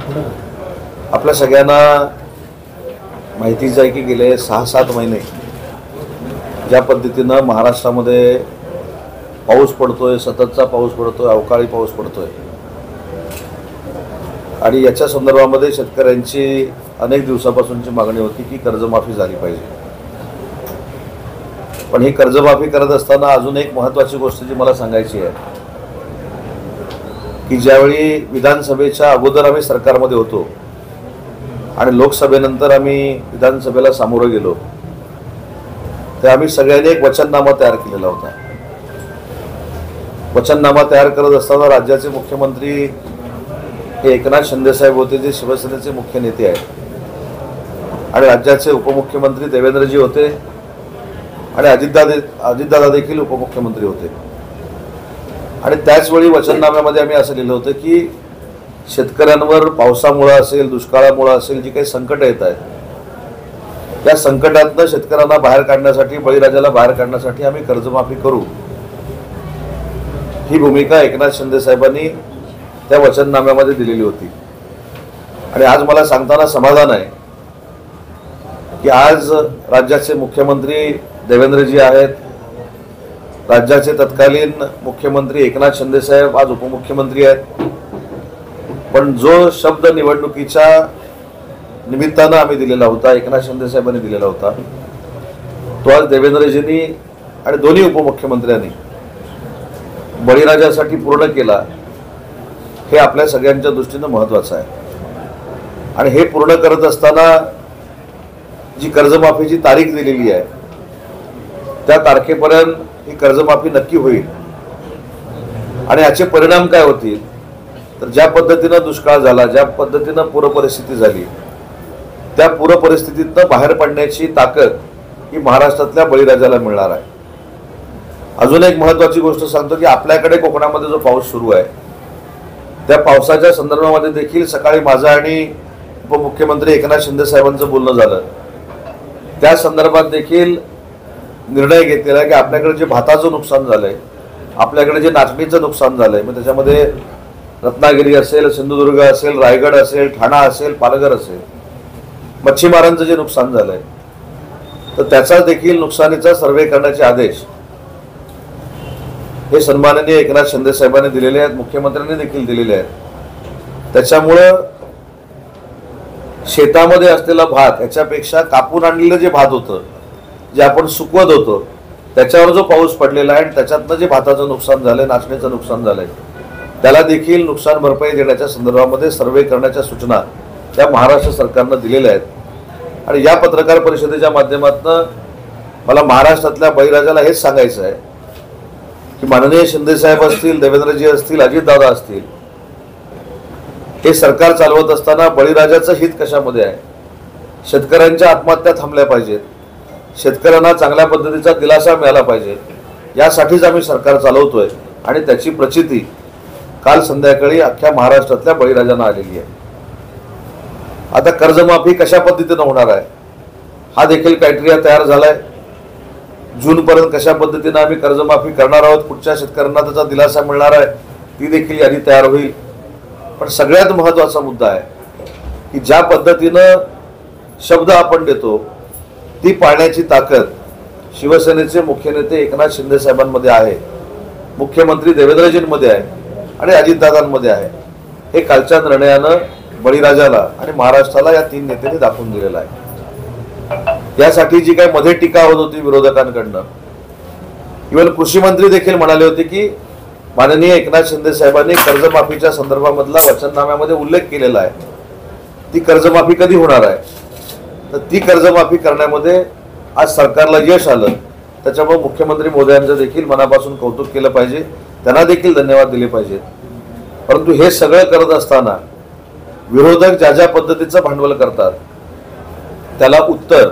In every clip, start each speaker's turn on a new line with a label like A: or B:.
A: आपल्या सगळ्यांना माहितीच आहे की गेले 6-7 महिने ज्या पद्धतीनं महाराष्ट्रामध्ये पाऊस पडतोय, सततचा पाऊस पडतोय, अवकाळी पाऊस पडतोय आणि याच्या संदर्भामध्ये शेतकऱ्यांची अनेक दिवसापासूनची मागणी होती की कर्जमाफी झाली पाहिजे. पण ही कर्जमाफी करत असताना अजून एक महत्त्वाची गोष्ट जी मला सांगायची आहे की ज्यावेळी विधानसभेच्या अगोदर आम्ही सरकारमध्ये होतो आणि लोकसभेनंतर आम्ही विधानसभेला सामोरं गेलो, तर आम्ही सगळ्यांनी एक वचननामा तयार केलेला होता. वचननामा तयार करत असताना राज्याचे मुख्यमंत्री हे एकनाथ शिंदे साहेब होते, जे शिवसेनेचे मुख्य नेते आहेत, आणि राज्याचे उपमुख्यमंत्री देवेंद्रजी होते आणि अजितदादा देखील उपमुख्यमंत्री होते. आणि त्याचवेळी वचननाम्यामध्ये आम्ही असं लिहिलं होतं की शेतकऱ्यांवर पावसामुळे असेल, दुष्काळामुळे असेल, जी काही संकट येत आहेत त्या संकटातनं शेतकऱ्यांना बाहेर काढण्यासाठी, बळीराजाला बाहेर काढण्यासाठी आम्ही कर्जमाफी करू, ही भूमिका एकनाथ शिंदे साहेबांनी त्या वचननाम्यामध्ये दिलेली होती. आणि आज मला सांगताना समाधान आहे की आज राज्याचे मुख्यमंत्री देवेंद्रजी आहेत, राज्याचे तत्कालीन मुख्यमंत्री एकनाथ शिंदे साहेब आज उपमुख्यमंत्री आहेत. पण जो शब्द निवडणुकीच्या निमित्तानं आम्ही दिलेला होता, एकनाथ शिंदे साहेबांनी दिलेला होता, तो आज देवेंद्रजींनी आणि दोन्ही उपमुख्यमंत्र्यांनी बळीराजासाठी पूर्ण केला. हे आपल्या सगळ्यांच्या दृष्टीनं महत्त्वाचं आहे. आणि हे पूर्ण करत असताना जी कर्जमाफीची तारीख दिलेली आहे त्या तारखेपर्यंत ही कर्जमाफी नक्की होईल. आणि याचे परिणाम काय होतील, तर ज्या पद्धतीनं दुष्काळ झाला, ज्या पद्धतीनं पूरपरिस्थिती झाली, त्या पूरपरिस्थितीतनं बाहेर पडण्याची ताकद ही महाराष्ट्रातल्या बळीराजाला मिळणार आहे. अजून एक महत्त्वाची गोष्ट सांगतो की आपल्याकडे कोकणामध्ये जो पाऊस सुरू आहे त्या पावसाच्या संदर्भामध्ये देखील सकाळी माझं आणि उपमुख्यमंत्री एकनाथ शिंदे साहेबांचं बोलणं झालं. त्या संदर्भात देखील निर्णय घेतलेला आहे की आपल्याकडे जे भाताचं नुकसान झालंय, आपल्याकडे जे नाचणीचं नुकसान झालंय, मग त्याच्यामध्ये रत्नागिरी असेल, सिंधुदुर्ग असेल, रायगड असेल, ठाणा असेल, पालघर असेल, मच्छीमारांचं जे नुकसान झालंय, तर त्याचा देखील नुकसानीचा सर्वे करण्याचे आदेश हे सन्माननीय एकनाथ शिंदे साहेबांनी दिलेले आहेत, मुख्यमंत्र्यांनी देखील दिलेले आहेत. त्याच्यामुळं शेतामध्ये असलेला भात याच्यापेक्षा कापून आणलेलं जे भात होतं, जे आपण सुकवत होतो, त्याच्यावर जो पाऊस पडलेला आहे आणि त्याच्यातनं जे भाताचं नुकसान झालंय, नाचणीचं नुकसान झालंय, त्याला देखील नुकसान भरपाई देण्याच्या संदर्भामध्ये सर्वे करण्याच्या सूचना त्या महाराष्ट्र सरकारनं दिलेल्या आहेत. आणि या पत्रकार परिषदेच्या माध्यमातून मला महाराष्ट्रातल्या बळीराजाला हेच सांगायचं आहे की माननीय शिंदे साहेब असतील, देवेंद्रजी असतील, अजितदादा असतील, हे सरकार चालवत असताना बळीराजाचं हित कशामध्ये आहे? शेतकऱ्यांच्या आत्महत्या थांबल्या पाहिजेत, शेतकऱ्यांना चांगल्या पद्धतीचा दिलासा मिळाला पाहिजे, यासाठीच आम्ही सरकार चालवतोय. आणि त्याची प्रचिती काल संध्याकाळी अख्ख्या महाराष्ट्रातल्या बळीराजांना आलेली आहे. आता कर्जमाफी कशा पद्धतीनं होणार आहे हा देखील क्रायटेरिया तयार झालाय. जूनपर्यंत कशा पद्धतीनं आम्ही कर्जमाफी करणार आहोत, कुठच्या शेतकऱ्यांना त्याचा दिलासा मिळणार आहे, ती देखील यादी तयार होईल. पण सगळ्यात महत्त्वाचा मुद्दा आहे की ज्या पद्धतीनं शब्द आपण देतो ती पाळण्याची ताकद शिवसेनेचे मुख्य नेते एकनाथ शिंदे साहेबांमध्ये आहे, मुख्यमंत्री देवेंद्रजींमध्ये आहे आणि अजितदादांमध्ये आहे. हे कालच्या निर्णयानं बळीराजाला आणि महाराष्ट्राला या 3 नेत्यांनी दाखवून दिलेलं आहे. यासाठी जी काही मध्ये टीका होत होती विरोधकांकडनं, इव्हन कृषी मंत्री देखील म्हणाले होते की माननीय एकनाथ शिंदे साहेबांनी कर्जमाफीच्या संदर्भामधला वचननाम्यामध्ये उल्लेख केलेला आहे, ती कर्जमाफी कधी होणार आहे? तर ती कर्जमाफी करण्यामध्ये आज सरकारला यश आलं, त्याच्यामुळे मुख्यमंत्री महोदयांचं देखील मनापासून कौतुक केलं पाहिजे, त्यांना देखील धन्यवाद दिले पाहिजेत. परंतु हे सगळं करत असताना विरोधक ज्या ज्या पद्धतीचं भांडवल करतात त्याला उत्तर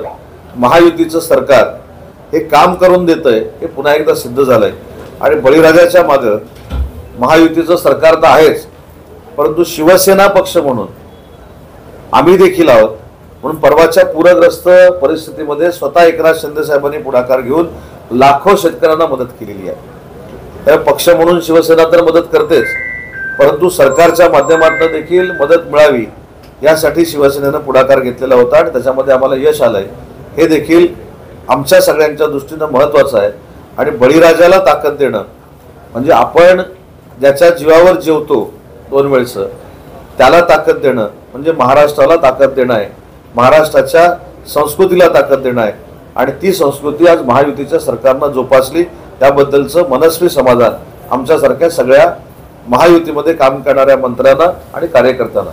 A: महायुतीचं सरकार हे काम करून देतंय हे पुन्हा एकदा सिद्ध झालंय. आणि बळीराजाच्या मागं महायुतीचं सरकार तर आहेच, परंतु शिवसेना पक्ष म्हणून आम्ही देखील आहोत. म्हणून परवाच्या पूरग्रस्त परिस्थितीमध्ये स्वतः एकनाथ शिंदे साहेबांनी पुढाकार घेऊन लाखो शेतकऱ्यांना मदत केलेली आहे. तर पक्ष म्हणून शिवसेना तर मदत करतेच, परंतु सरकारच्या माध्यमातून देखील मदत मिळावी यासाठी शिवसेनेनं पुढाकार घेतलेला होता आणि त्याच्यामध्ये आम्हाला यश आलंय. हे देखील आमच्या सगळ्यांच्या दृष्टीनं महत्त्वाचं आहे. आणि बळीराजाला ताकद देणं म्हणजे आपण ज्याच्या जीवावर जेवतो 2 वेळचं त्याला ताकद देणं म्हणजे महाराष्ट्राला ताकद देणं आहे, महाराष्ट्राच्या संस्कृतीला ताकद देणं आहे. आणि ती संस्कृती आज महायुतीच्या सरकारनं जोपासली त्याबद्दलचं मनस्वी समाधान आमच्यासारख्या सगळ्या महायुतीमध्ये काम करणाऱ्या मंत्र्यांना आणि कार्यकर्त्यांना.